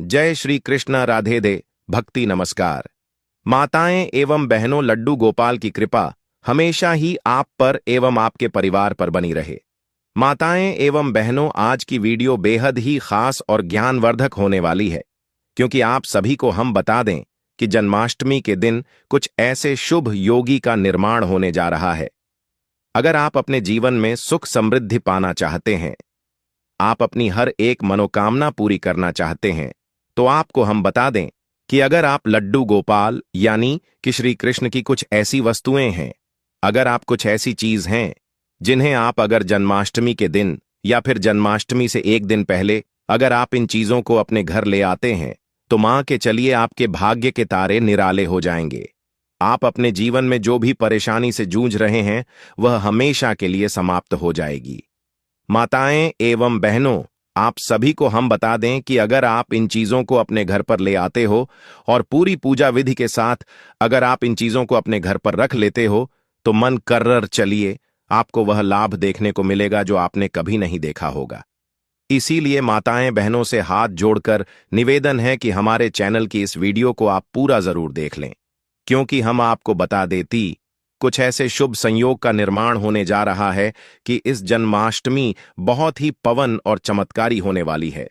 जय श्री कृष्ण, राधे दे, भक्ति नमस्कार। माताएं एवं बहनों, लड्डू गोपाल की कृपा हमेशा ही आप पर एवं आपके परिवार पर बनी रहे। माताएं एवं बहनों, आज की वीडियो बेहद ही खास और ज्ञानवर्धक होने वाली है, क्योंकि आप सभी को हम बता दें कि जन्माष्टमी के दिन कुछ ऐसे शुभ योगी का निर्माण होने जा रहा है। अगर आप अपने जीवन में सुख समृद्धि पाना चाहते हैं, आप अपनी हर एक मनोकामना पूरी करना चाहते हैं, तो आपको हम बता दें कि अगर आप लड्डू गोपाल यानी कि श्री कृष्ण की कुछ ऐसी वस्तुएं हैं, अगर आप कुछ ऐसी चीज हैं जिन्हें आप अगर जन्माष्टमी के दिन या फिर जन्माष्टमी से एक दिन पहले अगर आप इन चीजों को अपने घर ले आते हैं, तो मां के चलिए आपके भाग्य के तारे निराले हो जाएंगे। आप अपने जीवन में जो भी परेशानी से जूझ रहे हैं वह हमेशा के लिए समाप्त हो जाएगी। माताएं एवं बहनों, आप सभी को हम बता दें कि अगर आप इन चीजों को अपने घर पर ले आते हो और पूरी पूजा विधि के साथ अगर आप इन चीजों को अपने घर पर रख लेते हो, तो मन कर्रर चलिए आपको वह लाभ देखने को मिलेगा जो आपने कभी नहीं देखा होगा। इसीलिए माताएं बहनों से हाथ जोड़कर निवेदन है कि हमारे चैनल की इस वीडियो को आप पूरा जरूर देख लें, क्योंकि हम आपको बता देती कुछ ऐसे शुभ संयोग का निर्माण होने जा रहा है कि इस जन्माष्टमी बहुत ही पवन और चमत्कारी होने वाली है।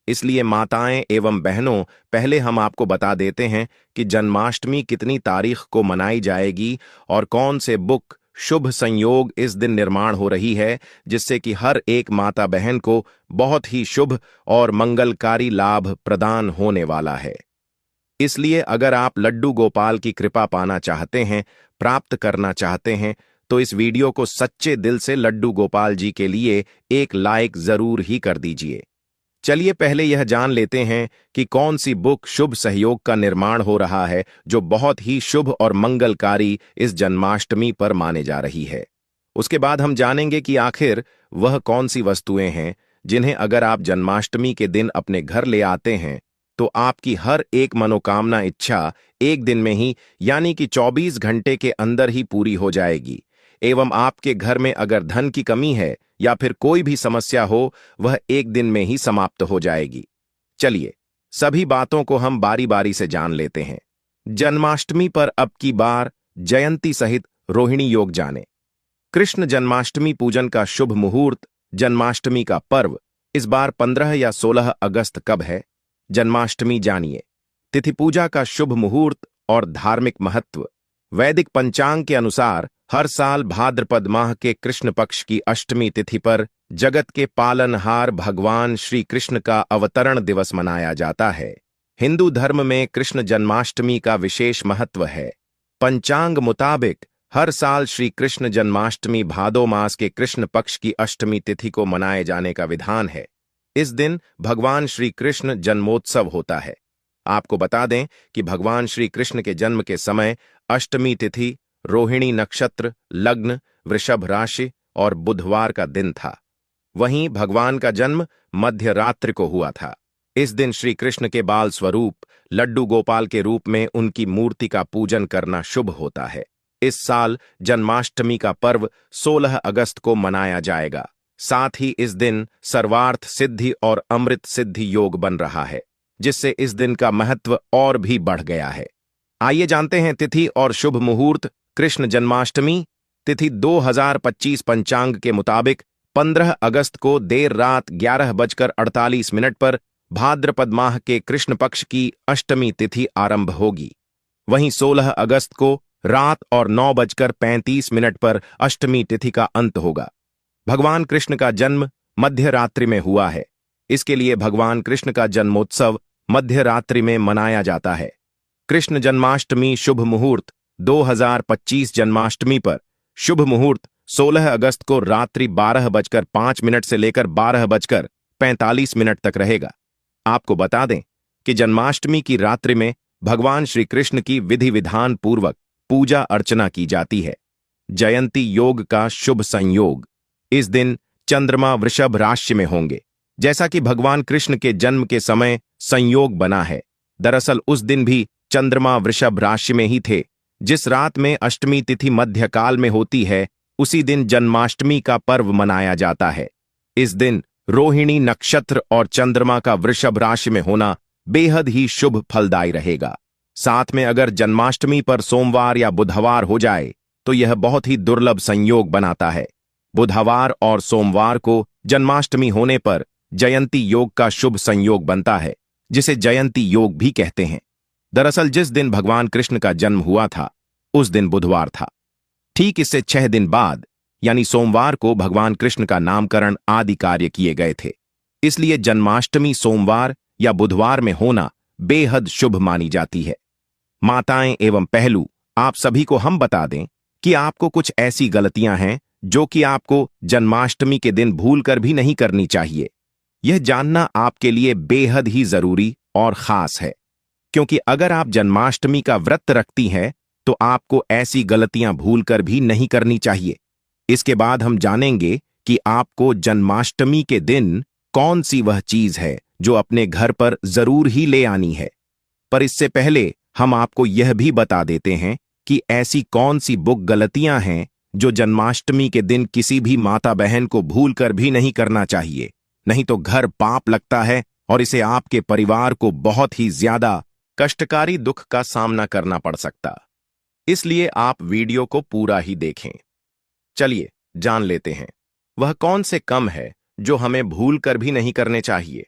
इसलिए माताएं एवं बहनों, पहले हम आपको बता देते हैं कि जन्माष्टमी कितनी तारीख को मनाई जाएगी और कौन से बुक शुभ संयोग इस दिन निर्माण हो रही है, जिससे कि हर एक माता बहन को बहुत ही शुभ और मंगलकारी लाभ प्रदान होने वाला है। इसलिए अगर आप लड्डू गोपाल की कृपा पाना चाहते हैं, प्राप्त करना चाहते हैं, तो इस वीडियो को सच्चे दिल से लड्डू गोपाल जी के लिए एक लाइक जरूर ही कर दीजिए। चलिए पहले यह जान लेते हैं कि कौन सी बुक शुभ सहयोग का निर्माण हो रहा है, जो बहुत ही शुभ और मंगलकारी इस जन्माष्टमी पर माने जा रही है। उसके बाद हम जानेंगे कि आखिर वह कौन सी वस्तुएं हैं जिन्हें अगर आप जन्माष्टमी के दिन अपने घर ले आते हैं, तो आपकी हर एक मनोकामना इच्छा एक दिन में ही यानी कि 24 घंटे के अंदर ही पूरी हो जाएगी, एवं आपके घर में अगर धन की कमी है या फिर कोई भी समस्या हो, वह एक दिन में ही समाप्त हो जाएगी। चलिए सभी बातों को हम बारी बारी से जान लेते हैं। जन्माष्टमी पर अब की बार जयंती सहित रोहिणी योग जाने। कृष्ण जन्माष्टमी पूजन का शुभ मुहूर्त, जन्माष्टमी का पर्व इस बार 15 या 16 अगस्त कब है, जन्माष्टमी जानिए। तिथि पूजा का शुभ मुहूर्त और धार्मिक महत्व। वैदिक पंचांग के अनुसार हर साल भाद्रपद माह के कृष्ण पक्ष की अष्टमी तिथि पर जगत के पालनहार भगवान श्री कृष्ण का अवतरण दिवस मनाया जाता है। हिंदू धर्म में कृष्ण जन्माष्टमी का विशेष महत्व है। पंचांग मुताबिक हर साल श्री कृष्ण जन्माष्टमी भादो मास के कृष्ण पक्ष की अष्टमी तिथि को मनाए जाने का विधान है। इस दिन भगवान श्री कृष्ण जन्मोत्सव होता है। आपको बता दें कि भगवान श्री कृष्ण के जन्म के समय अष्टमी तिथि रोहिणी नक्षत्र, लग्न, वृषभ राशि और बुधवार का दिन था। वहीं भगवान का जन्म मध्य रात्रि को हुआ था। इस दिन श्री कृष्ण के बाल स्वरूप लड्डू गोपाल के रूप में उनकी मूर्ति का पूजन करना शुभ होता है। इस साल जन्माष्टमी का पर्व 16 अगस्त को मनाया जाएगा। साथ ही इस दिन सर्वार्थ सिद्धि और अमृत सिद्धि योग बन रहा है, जिससे इस दिन का महत्व और भी बढ़ गया है। आइए जानते हैं तिथि और शुभ मुहूर्त। कृष्ण जन्माष्टमी तिथि 2025 पंचांग के मुताबिक 15 अगस्त को देर रात 11:48 पर भाद्रपद माह के कृष्ण पक्ष की अष्टमी तिथि आरंभ होगी। वहीं 16 अगस्त को रात और 9:35 पर अष्टमी तिथि का अंत होगा। भगवान कृष्ण का जन्म मध्य रात्रि में हुआ है। इसके लिए भगवान कृष्ण का जन्मोत्सव मध्य रात्रि में मनाया जाता है। कृष्ण जन्माष्टमी शुभ मुहूर्त 2025 जन्माष्टमी पर शुभ मुहूर्त 16 अगस्त को रात्रि 12:05 से लेकर 12:45 तक रहेगा। आपको बता दें कि जन्माष्टमी की रात्रि में भगवान श्री कृष्ण की विधि विधान पूर्वक पूजा अर्चना की जाती है। जयंती योग का शुभ संयोग। इस दिन चंद्रमा वृषभ राशि में होंगे, जैसा कि भगवान कृष्ण के जन्म के समय संयोग बना है। दरअसल उस दिन भी चंद्रमा वृषभ राशि में ही थे। जिस रात में अष्टमी तिथि मध्यकाल में होती है, उसी दिन जन्माष्टमी का पर्व मनाया जाता है। इस दिन रोहिणी नक्षत्र और चंद्रमा का वृषभ राशि में होना बेहद ही शुभ फलदायी रहेगा। साथ में अगर जन्माष्टमी पर सोमवार या बुधवार हो जाए तो यह बहुत ही दुर्लभ संयोग बनाता है। बुधवार और सोमवार को जन्माष्टमी होने पर जयंती योग का शुभ संयोग बनता है, जिसे जयंती योग भी कहते हैं। दरअसल जिस दिन भगवान कृष्ण का जन्म हुआ था उस दिन बुधवार था। ठीक इससे 6 दिन बाद यानी सोमवार को भगवान कृष्ण का नामकरण आदि कार्य किए गए थे। इसलिए जन्माष्टमी सोमवार या बुधवार में होना बेहद शुभ मानी जाती है। माताएं एवं पहलू, आप सभी को हम बता दें कि आपको कुछ ऐसी गलतियां हैं जो कि आपको जन्माष्टमी के दिन भूलकर भी नहीं करनी चाहिए। यह जानना आपके लिए बेहद ही जरूरी और खास है, क्योंकि अगर आप जन्माष्टमी का व्रत रखती हैं तो आपको ऐसी गलतियां भूलकर भी नहीं करनी चाहिए। इसके बाद हम जानेंगे कि आपको जन्माष्टमी के दिन कौन सी वह चीज है जो अपने घर पर जरूर ही ले आनी है। पर इससे पहले हम आपको यह भी बता देते हैं कि ऐसी कौन सी बुक गलतियां हैं जो जन्माष्टमी के दिन किसी भी माता बहन को भूलकर भी नहीं करना चाहिए, नहीं तो घर पाप लगता है और इसे आपके परिवार को बहुत ही ज्यादा कष्टकारी दुख का सामना करना पड़ सकता। इसलिए आप वीडियो को पूरा ही देखें। चलिए जान लेते हैं वह कौन से काम है जो हमें भूलकर भी नहीं करने चाहिए।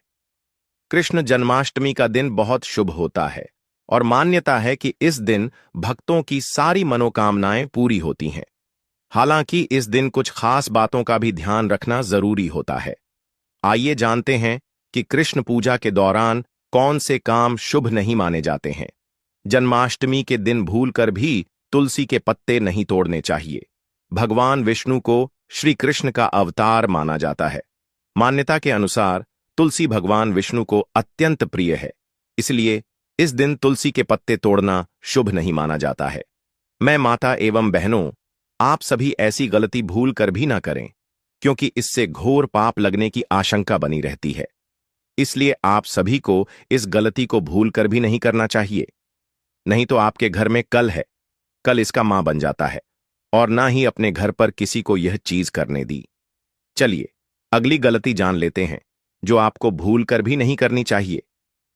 कृष्ण जन्माष्टमी का दिन बहुत शुभ होता है और मान्यता है कि इस दिन भक्तों की सारी मनोकामनाएं पूरी होती हैं। हालांकि इस दिन कुछ खास बातों का भी ध्यान रखना जरूरी होता है। आइए जानते हैं कि कृष्ण पूजा के दौरान कौन से काम शुभ नहीं माने जाते हैं। जन्माष्टमी के दिन भूलकर भी तुलसी के पत्ते नहीं तोड़ने चाहिए। भगवान विष्णु को श्री कृष्ण का अवतार माना जाता है। मान्यता के अनुसार तुलसी भगवान विष्णु को अत्यंत प्रिय है, इसलिए इस दिन तुलसी के पत्ते तोड़ना शुभ नहीं माना जाता है। मैं माता एवं बहनों, आप सभी ऐसी गलती भूल कर भी ना करें, क्योंकि इससे घोर पाप लगने की आशंका बनी रहती है। इसलिए आप सभी को इस गलती को भूल कर भी नहीं करना चाहिए, नहीं तो आपके घर में कल इसका मां बन जाता है और ना ही अपने घर पर किसी को यह चीज करने दी। चलिए अगली गलती जान लेते हैं जो आपको भूल कर भी नहीं करनी चाहिए।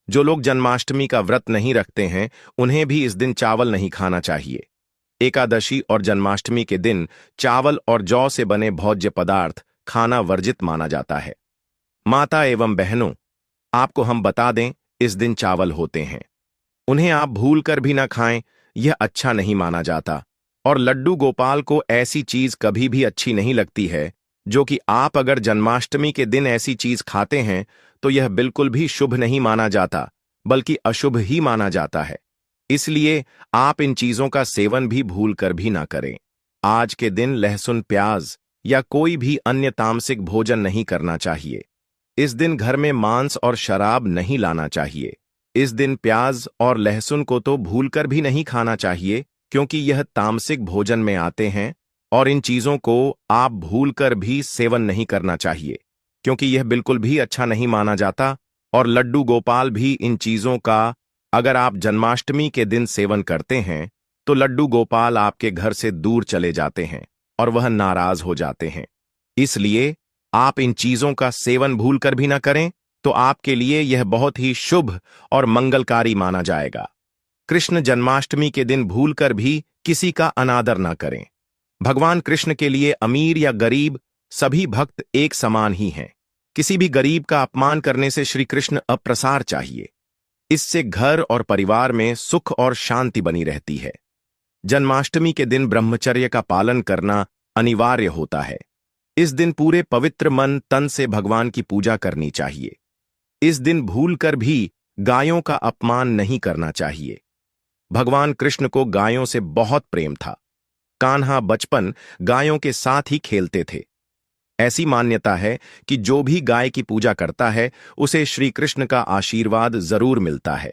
जो लोग जन्माष्टमी का व्रत नहीं रखते हैं उन्हें भी इस दिन चावल नहीं खाना चाहिए। एकादशी और जन्माष्टमी के दिन चावल और जौ से बने भोज्य पदार्थ खाना वर्जित माना जाता है। माता एवं बहनों, आपको हम बता दें, इस दिन चावल होते हैं, उन्हें आप भूल कर भी ना खाएं, यह अच्छा नहीं माना जाता। और लड्डू गोपाल को ऐसी चीज कभी भी अच्छी नहीं लगती है, जो कि आप अगर जन्माष्टमी के दिन ऐसी चीज खाते हैं तो यह बिल्कुल भी शुभ नहीं माना जाता, बल्कि अशुभ ही माना जाता है। इसलिए आप इन चीजों का सेवन भी भूल कर भी ना करें। आज के दिन लहसुन, प्याज या कोई भी अन्य तामसिक भोजन नहीं करना चाहिए। इस दिन घर में मांस और शराब नहीं लाना चाहिए। इस दिन प्याज और लहसुन को तो भूलकर भी नहीं खाना चाहिए, क्योंकि यह तामसिक भोजन में आते हैं और इन चीजों को आप भूलकर भी सेवन नहीं करना चाहिए, क्योंकि यह बिल्कुल भी अच्छा नहीं माना जाता। और लड्डू गोपाल भी इन चीजों का अगर आप जन्माष्टमी के दिन सेवन करते हैं तो लड्डू गोपाल आपके घर से दूर चले जाते हैं और वह नाराज हो जाते हैं। इसलिए आप इन चीजों का सेवन भूलकर भी ना करें, तो आपके लिए यह बहुत ही शुभ और मंगलकारी माना जाएगा। कृष्ण जन्माष्टमी के दिन भूलकर भी किसी का अनादर ना करें। भगवान कृष्ण के लिए अमीर या गरीब सभी भक्त एक समान ही हैं। किसी भी गरीब का अपमान करने से श्री कृष्ण अप्रसार चाहिए। इससे घर और परिवार में सुख और शांति बनी रहती है। जन्माष्टमी के दिन ब्रह्मचर्य का पालन करना अनिवार्य होता है। इस दिन पूरे पवित्र मन तन से भगवान की पूजा करनी चाहिए। इस दिन भूलकर भी गायों का अपमान नहीं करना चाहिए। भगवान कृष्ण को गायों से बहुत प्रेम था। कान्हा बचपन गायों के साथ ही खेलते थे। ऐसी मान्यता है कि जो भी गाय की पूजा करता है उसे श्री कृष्ण का आशीर्वाद जरूर मिलता है।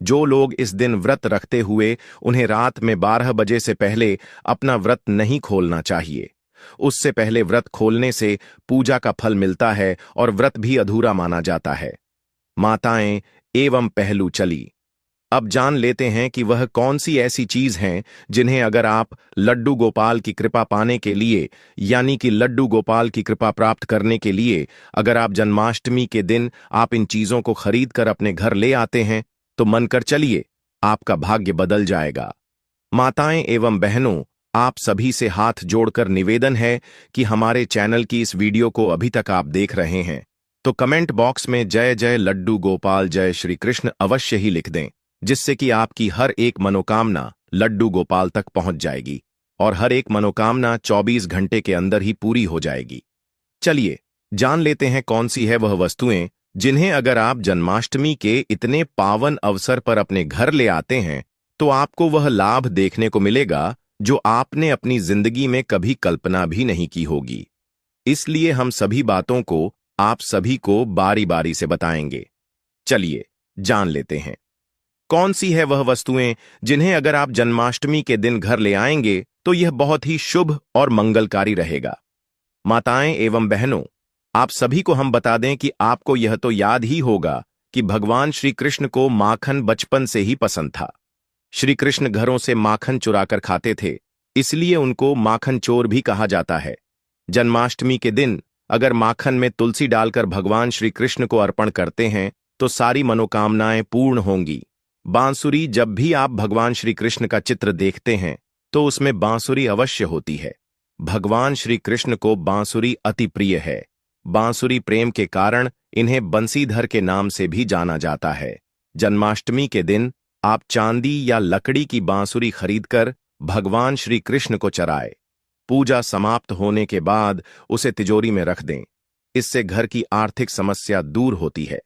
जो लोग इस दिन व्रत रखते हुए उन्हें रात में 12 बजे से पहले अपना व्रत नहीं खोलना चाहिए। उससे पहले व्रत खोलने से पूजा का फल मिलता है और व्रत भी अधूरा माना जाता है। माताएं एवं पहलू, चली अब जान लेते हैं कि वह कौन सी ऐसी चीज हैं जिन्हें अगर आप लड्डू गोपाल की कृपा पाने के लिए, यानी कि लड्डू गोपाल की कृपा प्राप्त करने के लिए, अगर आप जन्माष्टमी के दिन आप इन चीजों को खरीद कर अपने घर ले आते हैं तो मानकर चलिए आपका भाग्य बदल जाएगा। माताएं एवं बहनों, आप सभी से हाथ जोड़कर निवेदन है कि हमारे चैनल की इस वीडियो को अभी तक आप देख रहे हैं तो कमेंट बॉक्स में जय जय लड्डू गोपाल जय श्री कृष्ण अवश्य ही लिख दें, जिससे कि आपकी हर एक मनोकामना लड्डू गोपाल तक पहुंच जाएगी और हर एक मनोकामना 24 घंटे के अंदर ही पूरी हो जाएगी। चलिए जान लेते हैं कौन सी है वह वस्तुएं जिन्हें अगर आप जन्माष्टमी के इतने पावन अवसर पर अपने घर ले आते हैं तो आपको वह लाभ देखने को मिलेगा जो आपने अपनी जिंदगी में कभी कल्पना भी नहीं की होगी। इसलिए हम सभी बातों को आप सभी को बारी बारी से बताएंगे। चलिए जान लेते हैं कौन सी है वह वस्तुएं जिन्हें अगर आप जन्माष्टमी के दिन घर ले आएंगे तो यह बहुत ही शुभ और मंगलकारी रहेगा। माताएं एवं बहनों, आप सभी को हम बता दें कि आपको यह तो याद ही होगा कि भगवान श्री कृष्ण को माखन बचपन से ही पसंद था। श्री कृष्ण घरों से माखन चुराकर खाते थे, इसलिए उनको माखन चोर भी कहा जाता है। जन्माष्टमी के दिन अगर माखन में तुलसी डालकर भगवान श्री कृष्ण को अर्पण करते हैं तो सारी मनोकामनाएं पूर्ण होंगी। बांसुरी, जब भी आप भगवान श्री कृष्ण का चित्र देखते हैं तो उसमें बांसुरी अवश्य होती है। भगवान श्री कृष्ण को बांसुरी अति प्रिय है। बांसुरी प्रेम के कारण इन्हें बंसीधर के नाम से भी जाना जाता है। जन्माष्टमी के दिन आप चांदी या लकड़ी की बांसुरी खरीदकर भगवान श्री कृष्ण को चराएं। पूजा समाप्त होने के बाद उसे तिजोरी में रख दें। इससे घर की आर्थिक समस्या दूर होती है।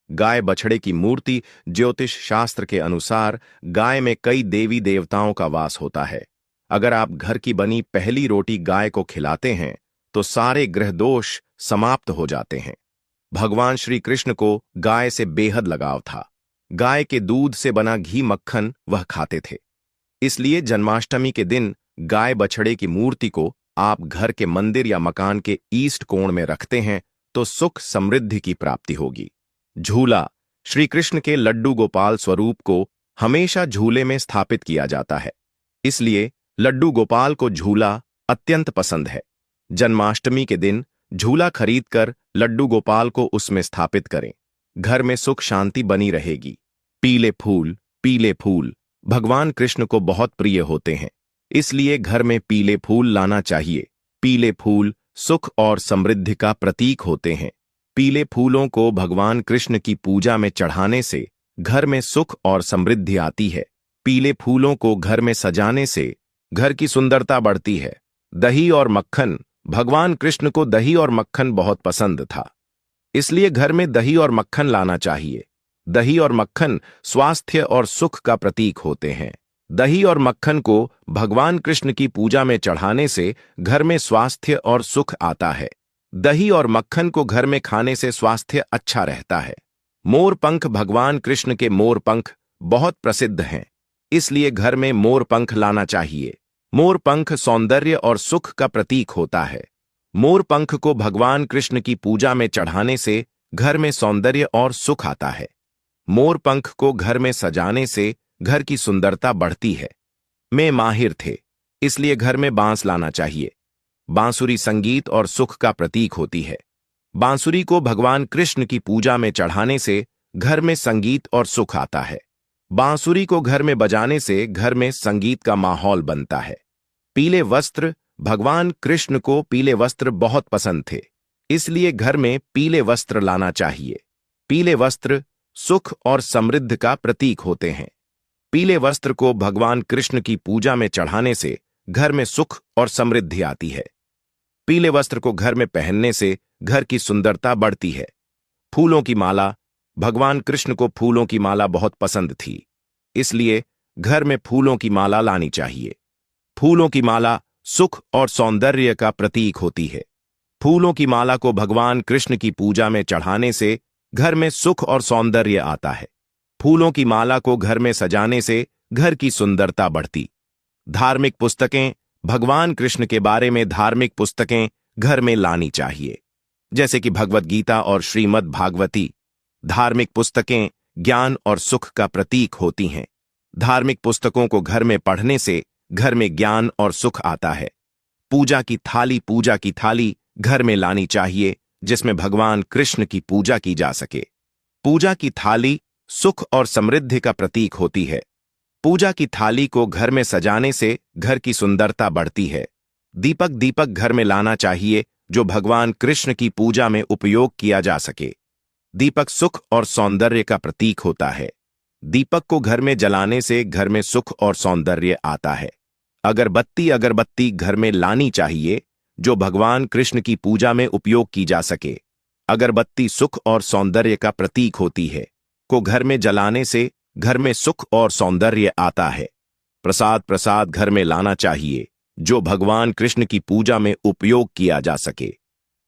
गाय बछड़े की मूर्ति, ज्योतिष शास्त्र के अनुसार गाय में कई देवी देवताओं का वास होता है। अगर आप घर की बनी पहली रोटी गाय को खिलाते हैं तो सारे ग्रह दोष समाप्त हो जाते हैं। भगवान श्री कृष्ण को गाय से बेहद लगाव था। गाय के दूध से बना घी मक्खन वह खाते थे। इसलिए जन्माष्टमी के दिन गाय बछड़े की मूर्ति को आप घर के मंदिर या मकान के ईस्ट कोण में रखते हैं तो सुख समृद्धि की प्राप्ति होगी। झूला, श्री कृष्ण के लड्डू गोपाल स्वरूप को हमेशा झूले में स्थापित किया जाता है, इसलिए लड्डू गोपाल को झूला अत्यंत पसंद है। जन्माष्टमी के दिन झूला खरीदकर लड्डू गोपाल को उसमें स्थापित करें। घर में सुख शांति बनी रहेगी। पीले फूल भगवान कृष्ण को बहुत प्रिय होते हैं, इसलिए घर में पीले फूल लाना चाहिए। पीले फूल सुख और समृद्धि का प्रतीक होते हैं। पीले फूलों को भगवान कृष्ण की पूजा में चढ़ाने से घर में सुख और समृद्धि आती है। पीले फूलों को घर में सजाने से घर की सुंदरता बढ़ती है। दही और मक्खन, भगवान कृष्ण को दही और मक्खन बहुत पसंद था, इसलिए घर में दही और मक्खन लाना चाहिए। दही और मक्खन स्वास्थ्य और सुख का प्रतीक होते हैं। दही और मक्खन को भगवान कृष्ण की पूजा में चढ़ाने से घर में स्वास्थ्य और सुख आता है। दही और मक्खन को घर में खाने से स्वास्थ्य अच्छा रहता है। मोर पंख, भगवान कृष्ण के मोर पंख बहुत प्रसिद्ध हैं, इसलिए घर में मोर पंख लाना चाहिए। मोर पंख सौंदर्य और सुख का प्रतीक होता है। मोर पंख को भगवान कृष्ण की पूजा में चढ़ाने से घर में सौंदर्य और सुख आता है। मोर पंख को घर में सजाने से घर की सुंदरता बढ़ती है। में माहिर थे, इसलिए घर में बांस लाना चाहिए। बांसुरी संगीत और सुख का प्रतीक होती है। बांसुरी को भगवान कृष्ण की पूजा में चढ़ाने से घर में संगीत और सुख आता है। बांसुरी को घर में बजाने से घर में संगीत का माहौल बनता है। पीले वस्त्र, भगवान कृष्ण को पीले वस्त्र बहुत पसंद थे, इसलिए घर में पीले वस्त्र लाना चाहिए। पीले वस्त्र सुख और समृद्धि का प्रतीक होते हैं। पीले वस्त्र को भगवान कृष्ण की पूजा में चढ़ाने से घर में सुख और समृद्धि आती है। पीले वस्त्र को घर में पहनने से घर की सुंदरता बढ़ती है। फूलों की माला, भगवान कृष्ण को फूलों की माला बहुत पसंद थी, इसलिए घर में फूलों की माला लानी चाहिए। फूलों की माला सुख और सौंदर्य का प्रतीक होती है। फूलों की माला को भगवान कृष्ण की पूजा में चढ़ाने से घर में सुख और सौंदर्य आता है। फूलों की माला को घर में सजाने से घर की सुंदरता बढ़ती। धार्मिक पुस्तकें, भगवान कृष्ण के बारे में धार्मिक पुस्तकें घर में लानी चाहिए, जैसे कि भगवद गीता और श्रीमद् भागवती। धार्मिक पुस्तकें ज्ञान और सुख का प्रतीक होती हैं। धार्मिक पुस्तकों को घर में पढ़ने से घर में ज्ञान और सुख आता है। पूजा की थाली घर में लानी चाहिए जिसमें भगवान कृष्ण की पूजा की जा सके। पूजा की थाली सुख और समृद्धि का प्रतीक होती है। पूजा की थाली को घर में सजाने से घर की सुंदरता बढ़ती है। दीपक घर में लाना चाहिए जो भगवान कृष्ण की पूजा में उपयोग किया जा सके। दीपक सुख और सौंदर्य का प्रतीक होता है। दीपक को घर में जलाने से घर में सुख और सौंदर्य आता है। अगरबत्ती घर में लानी चाहिए जो भगवान कृष्ण की पूजा में उपयोग की जा सके। अगरबत्ती सुख और सौंदर्य का प्रतीक होती है। को घर में जलाने से घर में सुख और सौंदर्य आता है। प्रसाद घर में लाना चाहिए जो भगवान कृष्ण की पूजा में उपयोग किया जा सके।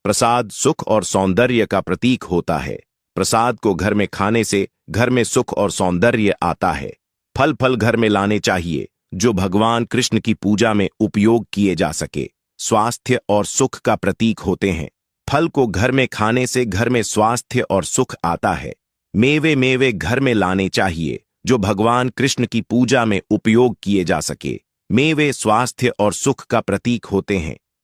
प्रसाद सुख और सौंदर्य का प्रतीक होता है। प्रसाद को घर में खाने से घर में सुख और सौंदर्य आता है। फल घर में लाने चाहिए जो भगवान कृष्ण की पूजा में उपयोग किए जा सके। स्वास्थ्य और सुख का प्रतीक होते हैं। फल को घर में खाने से घर में स्वास्थ्य और सुख आता है। मेवे घर में लाने चाहिए जो भगवान कृष्ण की पूजा में उपयोग किए जा सके। मेवे स्वास्थ्य और सुख का प्रतीक होते हैं।